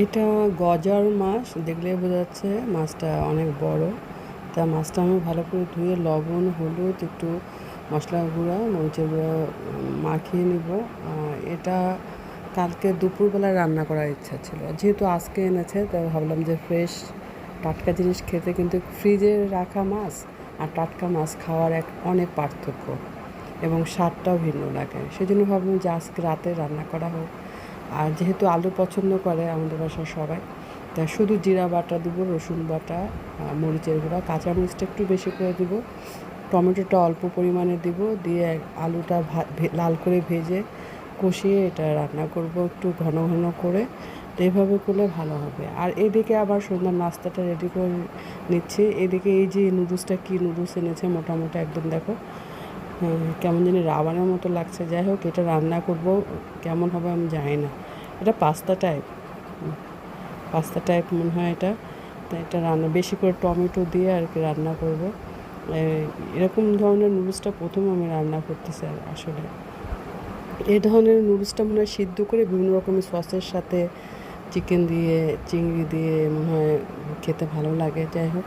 এটা গজার মাছ, দেখলেই বোঝা যাচ্ছে মাছটা অনেক বড়। তা মাছটা আমি ভালো করে ধুয়ে লবণ, হলুদ, একটু মশলা গুঁড়া, মরিচের গুঁড়া মাখিয়ে নিব। এটা কালকে দুপুরবেলা রান্না করার ইচ্ছা ছিল, যেহেতু আজকে এনেছে তাই ভাবলাম যে ফ্রেশ টাটকা জিনিস খেতে কিন্তু ফ্রিজে রাখা মাছ আর টাটকা মাছ খাওয়ার অনেক পার্থক্য এবং স্বাদটাও ভিন্ন লাগে। সেজন্য ভাবলাম যে আজকে রাতে রান্না করা হোক। আর যেহেতু আলু পছন্দ করে আমাদের বাসার সবাই, তাই শুধু জিরা বাটা দিব, রসুন বাটা, মরিচের গুঁড়া, কাঁচামরিচটা একটু বেশি করে দিব, টমেটোটা অল্প পরিমাণে দিব, দিয়ে আলুটা লাল করে ভেজে কষিয়ে এটা রান্না করব একটু ঘন ঘন করে। তো এভাবে করলে ভালো হবে। আর এদিকে আবার সন্ধ্যার নাস্তাটা রেডি করে নিচ্ছি। এদিকে এই যে নুডলসটা, কী নুডলস এনেছে, মোটামুটি একদম দেখো কেমন জানি রাবারের মতো লাগছে। যাই হোক, এটা রান্না করব, কেমন হবে আমি জানি না। এটা পাস্তা টাইপ মনে হয় এটা। তো এটা রান্না বেশি করে টমেটো দিয়ে আর কি রান্না করব। এরকম ধরনের নুডলসটা প্রথম আমি রান্না করতেছি আসলে। এই ধরনের নুডলসটা মনে হয় সিদ্ধ করে বিভিন্ন রকমের সসের সাথে, চিকেন দিয়ে, চিংড়ি দিয়ে মনে হয় খেতে ভালো লাগে। যাই হোক।